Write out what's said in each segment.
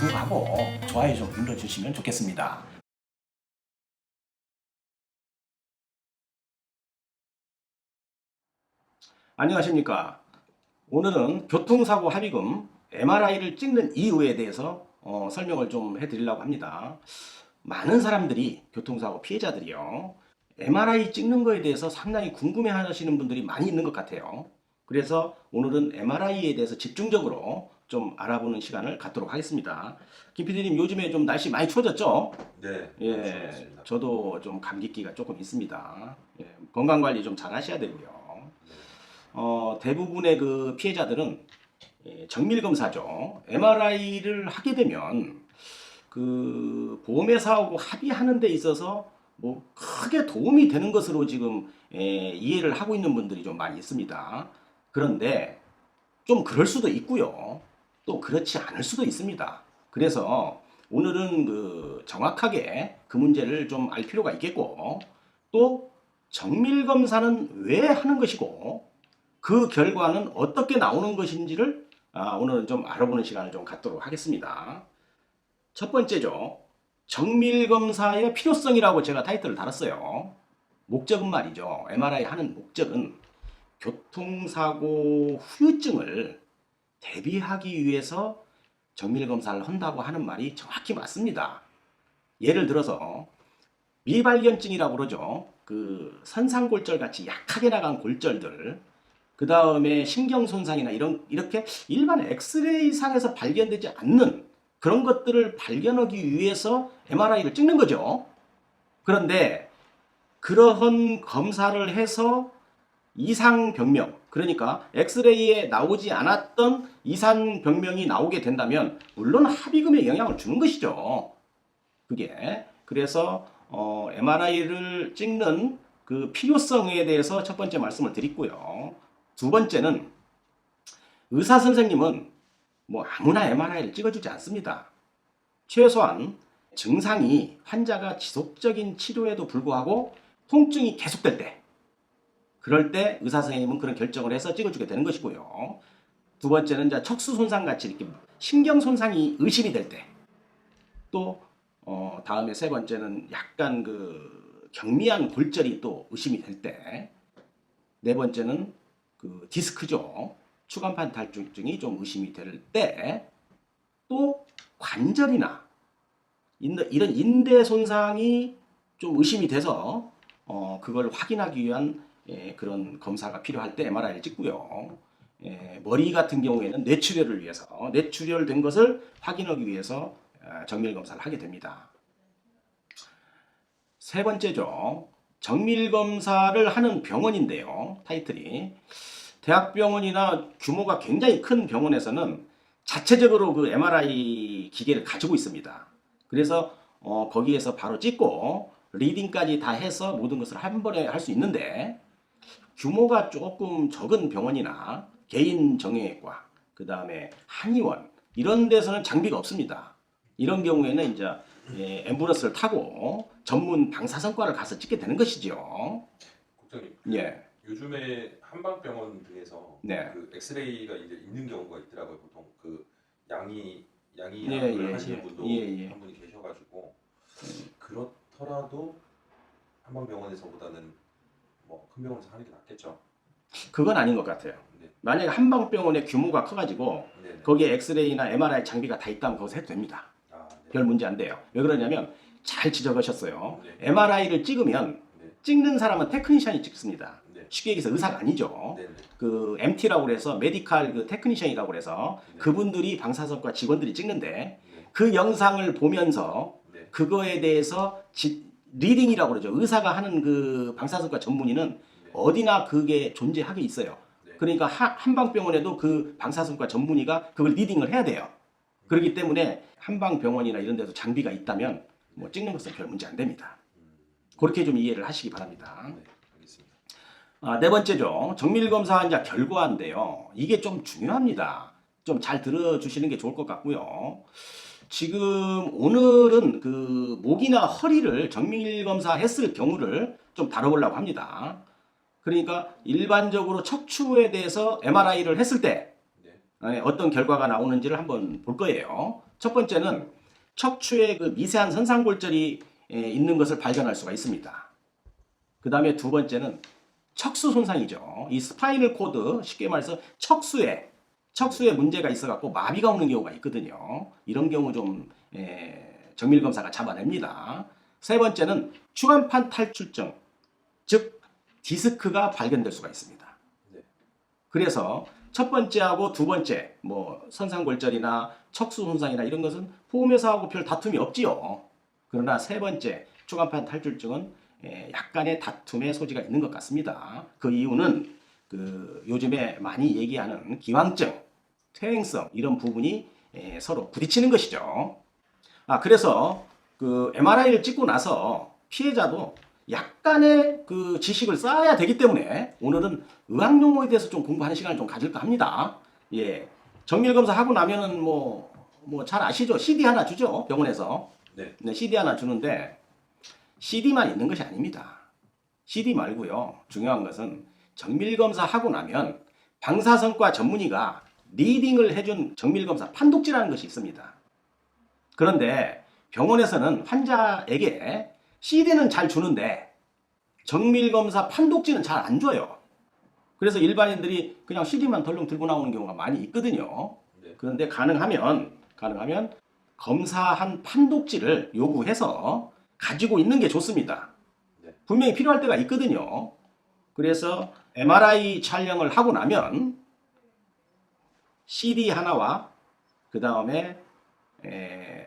구독하고 좋아요 좀 눌러주시면 좋겠습니다. 안녕하십니까. 오늘은 교통사고 합의금 MRI를 찍는 이유에 대해서 설명을 좀 해드리려고 합니다. 많은 사람들이 교통사고 피해자들이요, MRI 찍는 거에 대해서 상당히 궁금해 하시는 분들이 많이 있는 것 같아요. 그래서 오늘은 MRI에 대해서 집중적으로 좀 알아보는 시간을 갖도록 하겠습니다. 김 PD님, 요즘에 좀 날씨 많이 추워졌죠? 네, 예, 맞습니다. 저도 좀 감기기가 조금 있습니다. 예, 건강 관리 좀 잘 하셔야 되고요. 네, 대부분의 그 피해자들은 정밀검사죠. MRI를 하게 되면 그 보험회사하고 합의하는 데 있어서 뭐 크게 도움이 되는 것으로 지금 이해를 하고 있는 분들이 좀 많이 있습니다. 그런데 좀 그럴 수도 있고요. 또 그렇지 않을 수도 있습니다. 그래서 오늘은 그 정확하게 그 문제를 좀 알 필요가 있겠고, 또 정밀검사는 왜 하는 것이고 그 결과는 어떻게 나오는 것인지를 오늘은 좀 알아보는 시간을 좀 갖도록 하겠습니다. 첫 번째죠. 정밀검사의 필요성이라고 제가 타이틀을 달았어요. 목적은 말이죠. MRI 하는 목적은 교통사고 후유증을 대비하기 위해서 정밀검사를 한다고 하는 말이 정확히 맞습니다. 예를 들어서 미발견증이라고 그러죠. 그 선상골절 같이 약하게 나간 골절들, 그 다음에 신경손상이나 이렇게 일반 엑스레이 상에서 발견되지 않는 그런 것들을 발견하기 위해서 MRI를 찍는 거죠. 그런데 그러한 검사를 해서 이상 병명, 그러니까 엑스레이에 나오지 않았던 이상 병명이 나오게 된다면 물론 합의금에 영향을 주는 것이죠. 그게 그래서 MRI를 찍는 그 필요성에 대해서 첫 번째 말씀을 드리고요. 두 번째는 의사 선생님은 뭐 아무나 MRI를 찍어주지 않습니다. 최소한 증상이 환자가 지속적인 치료에도 불구하고 통증이 계속될 때, 그럴 때 의사 선생님은 그런 결정을 해서 찍어주게 되는 것이고요. 두 번째는 이제 척수 손상 같이 이렇게 신경 손상이 의심이 될 때, 또 다음에 세 번째는 약간 그 경미한 골절이 또 의심이 될 때, 네 번째는 그 디스크죠. 추간판 탈출증이 좀 의심이 될 때, 또 관절이나 이런 인대 손상이 좀 의심이 돼서 그걸 확인하기 위한 그런 검사가 필요할 때 MRI를 찍고요. 머리 같은 경우에는 뇌출혈을 위해서 뇌출혈된 것을 확인하기 위해서 정밀 검사를 하게 됩니다. 세 번째죠. 정밀 검사를 하는 병원인데요. 타이틀이 대학병원이나 규모가 굉장히 큰 병원에서는 자체적으로 그 MRI 기계를 가지고 있습니다. 그래서 거기에서 바로 찍고 리딩까지 다 해서 모든 것을 한 번에 할 수 있는데, 규모가 조금 적은 병원이나 개인 정형외과, 그 다음에 한의원 이런 데서는 장비가 없습니다. 이런 경우에는 이제 앰뷸런스를 타고 전문 방사선과를 가서 찍게 되는 것이죠. 국장님, 예, 요즘에 한방병원 등에서 네, 그 엑스레이가 이제 있는 경우가 있더라고요. 보통 그 양이 예, 양이약을 예, 하시는 예, 분도 예, 예. 한 분이 계셔가지고 그렇더라도 한방병원에서보다는 뭐 큰 병원에서 하는 게 낫겠죠. 그건 아닌 것 같아요. 네, 만약에 한방병원의 규모가 커가지고 네, 네. 거기에 엑스레이나 MRI 장비가 다 있다면 거기서 해도 됩니다. 아, 네, 별 문제 안 돼요. 왜 그러냐면 잘 지적하셨어요. 네, MRI를 찍으면 네, 찍는 사람은 테크니션이 찍습니다. 네, 쉽게 얘기해서 의사가 아니죠. 네, 네, 그 MT라고 그래서 메디칼 그 테크니션이라고 그래서 네. 그분들이 방사선과 직원들이 찍는데, 네, 그 영상을 보면서 네, 그거에 대해서 리딩이라고 그러죠. 의사가 하는 그 방사선과 전문의는 네, 어디나 그게 존재하게 있어요. 네. 그러니까 한방병원에도 그 방사선과 전문의가 그걸 리딩을 해야 돼요. 그렇기 때문에 한방병원이나 이런 데서 장비가 있다면 뭐 찍는 것은 별 문제 안 됩니다. 그렇게 좀 이해를 하시기 바랍니다. 네, 알겠습니다. 네 번째죠. 정밀검사 환자 결과인데요. 이게 좀 중요합니다. 좀 잘 들어주시는 게 좋을 것 같고요. 지금 오늘은 그 목이나 허리를 정밀검사 했을 경우를 좀 다뤄보려고 합니다. 그러니까 일반적으로 척추에 대해서 MRI를 했을 때 네, 어떤 결과가 나오는지를 한번 볼 거예요. 첫 번째는 척추에 그 미세한 선상골절이 있는 것을 발견할 수가 있습니다. 그 다음에 두 번째는 척수 손상이죠. 이 스파이널 코드, 쉽게 말해서 척수에 문제가 있어갖고 마비가 오는 경우가 있거든요. 이런 경우 좀 정밀 검사가 잡아냅니다. 세 번째는 추간판 탈출증, 즉 디스크가 발견될 수가 있습니다. 네. 그래서 첫 번째하고 두 번째, 뭐 선상골절이나 척수 손상이나 이런 것은 보험회사하고 별 다툼이 없지요. 그러나 세 번째 추간판 탈출증은 약간의 다툼의 소지가 있는 것 같습니다. 그 이유는 그 요즘에 많이 얘기하는 기왕증, 퇴행성 이런 부분이 서로 부딪히는 것이죠. 그래서 그 MRI를 찍고 나서 피해자도 약간의 그 지식을 쌓아야 되기 때문에 오늘은 의학 용어에 대해서 좀 공부하는 시간을 좀 가질까 합니다. 예. 정밀 검사 하고 나면은 뭐 잘 아시죠? CD 하나 주죠. 병원에서. 네. 네, CD 하나 주는데 CD만 있는 것이 아닙니다. CD 말고요. 중요한 것은 정밀 검사 하고 나면 방사선과 전문의가 리딩을 해준 정밀 검사 판독지라는 것이 있습니다. 그런데 병원에서는 환자에게 CD는 잘 주는데 정밀 검사 판독지는 잘 안 줘요. 그래서 일반인들이 그냥 CD만 덜렁 들고 나오는 경우가 많이 있거든요. 네. 그런데 가능하면 검사한 판독지를 요구해서 가지고 있는 게 좋습니다. 네. 분명히 필요할 때가 있거든요. 그래서 MRI 촬영을 하고 나면 CD 하나와 그 다음에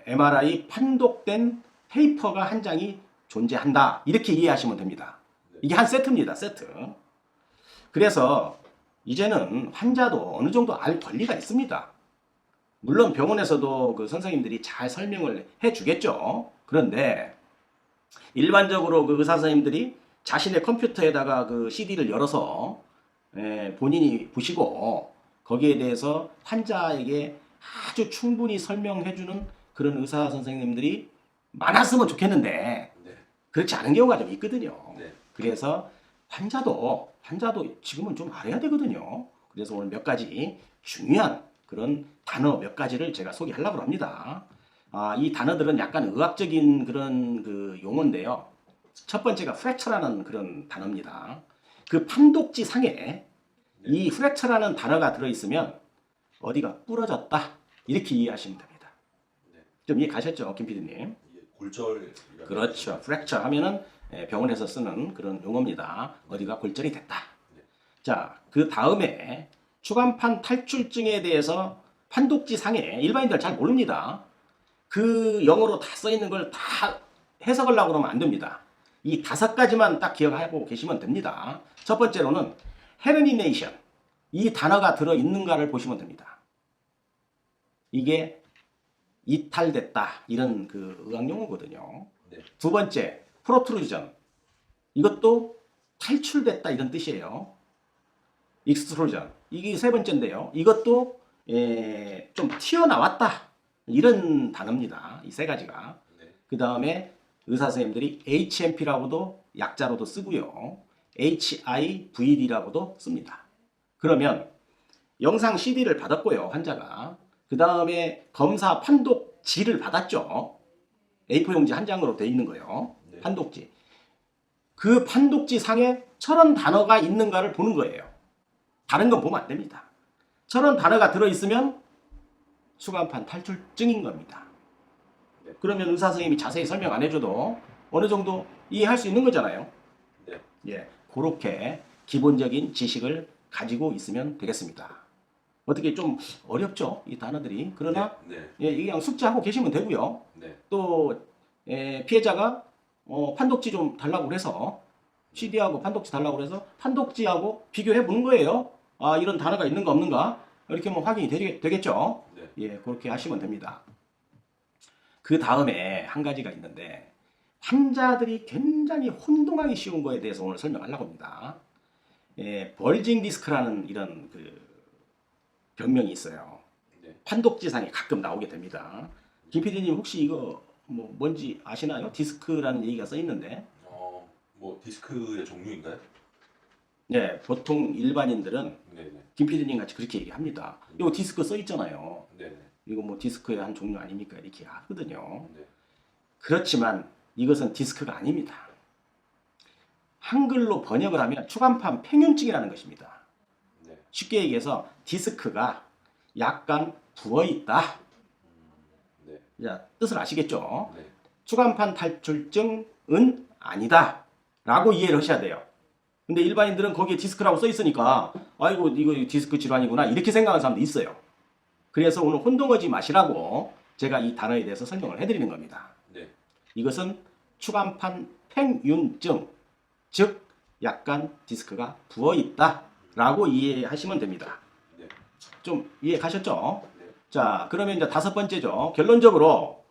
MRI 판독된 페이퍼가 한 장이 존재한다. 이렇게 이해하시면 됩니다. 이게 한 세트입니다. 세트. 그래서 이제는 환자도 어느 정도 알 권리가 있습니다. 물론 병원에서도 그 선생님들이 잘 설명을 해주겠죠. 그런데 일반적으로 그 의사 선생님들이 자신의 컴퓨터에다가 그 CD를 열어서 본인이 보시고 거기에 대해서 환자에게 아주 충분히 설명해주는 그런 의사 선생님들이 많았으면 좋겠는데 네. 그렇지 않은 경우가 좀 있거든요. 네. 그래서 환자도 지금은 좀 알아야 되거든요. 그래서 오늘 몇 가지 중요한 그런 단어 몇 가지를 제가 소개하려고 합니다. 이 단어들은 약간 의학적인 그런 그 용어인데요. 첫 번째가 프랙처라는 그런 단어입니다. 그 판독지 상에 이 프랙처라는 단어가 들어있으면 어디가 부러졌다 이렇게 이해하시면 됩니다. 네. 좀 이해 가셨죠, 김 PD님? 이게 골절. 그렇죠. 프랙처 하면은 병원에서 쓰는 그런 용어입니다. 어디가 골절이 됐다. 네. 자, 그 다음에 추간판 탈출증에 대해서 판독지 상에 일반인들 잘 모릅니다. 그 영어로 다 써 있는 걸 다 해석하려고 그러면 안 됩니다. 이 5가지만 딱 기억하고 계시면 됩니다. 첫 번째로는 헤르니네이션. 이 단어가 들어 있는가를 보시면 됩니다. 이게 이탈됐다. 이런 그 의학 용어거든요. 네. 두 번째, 프로트루전. 이것도 탈출됐다 이런 뜻이에요. 익스트루전. 이게 세 번째인데요. 이것도 좀 튀어나왔다. 이런 단어입니다. 이 세 가지가. 네. 그 다음에 의사 선생님들이 HMP라고도 약자로도 쓰고요. HIVD라고도 씁니다. 그러면 영상 CD를 받았고요. 환자가. 그 다음에 검사 판독지를 받았죠. A4 용지 한 장으로 돼 있는 거예요. 네. 판독지. 그 판독지 상에 저런 단어가 있는가를 보는 거예요. 다른 건 보면 안 됩니다. 저런 단어가 들어있으면 추간판 탈출증인 겁니다. 네. 그러면 의사 선생님이 자세히 설명 안 해줘도 어느 정도 이해할 수 있는 거잖아요. 네. 예, 그렇게 기본적인 지식을 가지고 있으면 되겠습니다. 어떻게 좀 어렵죠? 이 단어들이. 그러나 네. 예, 이게 그냥 숙지하고 계시면 되고요. 네. 또 피해자가 판독지 좀 달라고 해서 CD하고 판독지 달라고 해서 판독지하고 비교해 보는 거예요. 이런 단어가 있는가 없는가 이렇게 하면 확인이 되겠죠. 네. 예, 그렇게 하시면 됩니다. 그 다음에 한 가지가 있는데 환자들이 굉장히 혼동하기 쉬운 거에 대해서 오늘 설명하려고 합니다. 벌징 디스크라는 이런 그 병명이 있어요. 네. 판독지상에 가끔 나오게 됩니다. 김 PD님 혹시 이거 뭔지 아시나요? 디스크라는 얘기가 써 있는데. 뭐 디스크의 종류인가요? 네, 보통 일반인들은 네. 네. 김 PD님 같이 그렇게 얘기합니다. 이거 디스크 써 있잖아요. 네. 이거 뭐 디스크의 한 종류 아닙니까? 이렇게 하거든요. 네. 그렇지만 이것은 디스크가 아닙니다. 한글로 번역을 하면 추간판 팽윤증이라는 것입니다. 네. 쉽게 얘기해서 디스크가 약간 부어있다. 네. 자, 뜻을 아시겠죠? 네. 추간판 탈출증은 아니다 라고 이해를 하셔야 돼요. 근데 일반인들은 거기에 디스크라고 써 있으니까 아이고 이거 디스크 질환이구나 이렇게 생각하는 사람도 있어요. 그래서 오늘 혼동하지 마시라고 제가 이 단어에 대해서 설명을 해드리는 겁니다. 네. 이것은 추간판 팽윤증, 즉 약간 디스크가 부어있다 라고 이해하시면 됩니다. 네. 좀 이해 가셨죠? 네. 자, 그러면 이제 다섯 번째죠. 결론적으로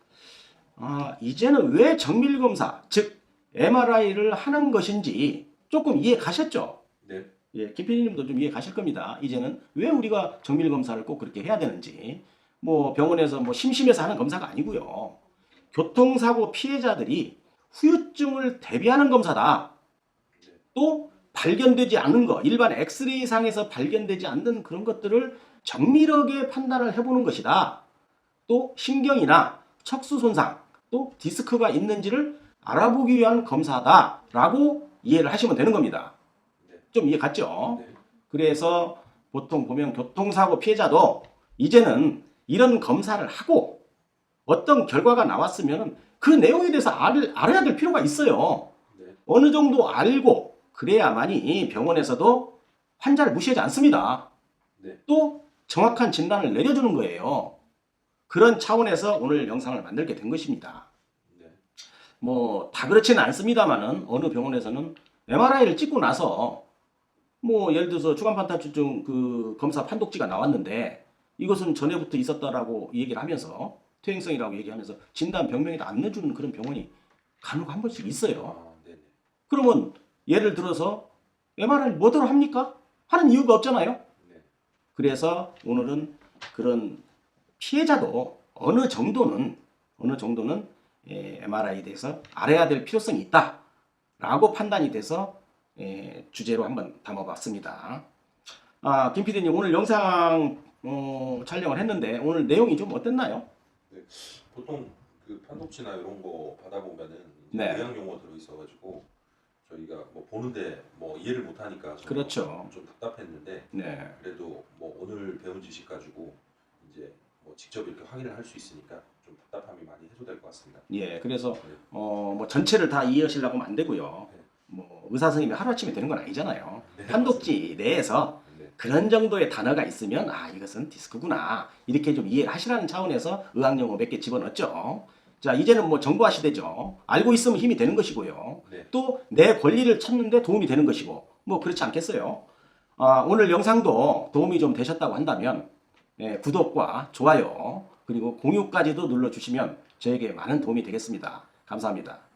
이제는 왜 정밀검사, 즉 MRI를 하는 것인지 조금 이해 가셨죠? 네. 예, 김PD님도 좀 이해 가실 겁니다. 이제는 왜 우리가 정밀검사를 꼭 그렇게 해야 되는지. 뭐 병원에서 뭐 심심해서 하는 검사가 아니고요. 교통사고 피해자들이 후유증을 대비하는 검사다. 또 발견되지 않는 거, 일반 엑스레이 상에서 발견되지 않는 그런 것들을 정밀하게 판단을 해보는 것이다. 또 신경이나 척수 손상, 또 디스크가 있는지를 알아보기 위한 검사다라고 이해를 하시면 되는 겁니다. 네. 좀 이해 갔죠? 네. 그래서 보통 보면 교통사고 피해자도 이제는 이런 검사를 하고 어떤 결과가 나왔으면 그 내용에 대해서 알아야 될 필요가 있어요. 네. 어느 정도 알고 그래야만이 병원에서도 환자를 무시하지 않습니다. 네. 또 정확한 진단을 내려주는 거예요. 그런 차원에서 오늘 영상을 만들게 된 것입니다. 네. 뭐 다 그렇지는 않습니다만은 어느 병원에서는 MRI를 찍고 나서 뭐 예를 들어서 추간판 탈출증 그 검사 판독지가 나왔는데 이것은 전에부터 있었다라고 얘기를 하면서 퇴행성이라고 얘기하면서 진단 병명에도 안 내주는 그런 병원이 간혹 한 번씩 있어요. 네네. 그러면 예를 들어서 MRI를 뭐더러 합니까? 하는 이유가 없잖아요. 네. 그래서 오늘은 그런 피해자도 어느 정도는 MRI에 대해서 알아야 될 필요성이 있다라고 판단이 돼서 주제로 한번 담아봤습니다. 김 PD님 오늘 영상 촬영을 했는데 오늘 내용이 좀 어땠나요? 보통 그 판독지나 이런 거 받아보면은 이제 네. 의학 용어 들어 있어가지고 저희가 뭐 보는데 뭐 이해를 못하니까 저는 그렇죠. 좀 답답했는데 네. 그래도 뭐 오늘 배운 지식 가지고 이제 뭐 직접 이렇게 확인을 할 수 있으니까 좀 답답함이 많이 해소될 것 같습니다. 예, 그래서 네. 뭐 전체를 다 이해하시려고 하면 안 되고요. 네. 뭐 의사 선생님이 하루아침에 되는 건 아니잖아요. 네, 판독지 내에서 네. 그런 정도의 단어가 있으면 이것은 디스크구나 이렇게 좀 이해를 하시라는 차원에서 의학용어 몇 개 집어넣었죠. 자, 이제는 뭐 정보화 시대죠. 알고 있으면 힘이 되는 것이고요. 네. 또 내 권리를 찾는데 도움이 되는 것이고 뭐 그렇지 않겠어요. 오늘 영상도 도움이 좀 되셨다고 한다면 구독과 좋아요 그리고 공유까지도 눌러주시면 저에게 많은 도움이 되겠습니다. 감사합니다.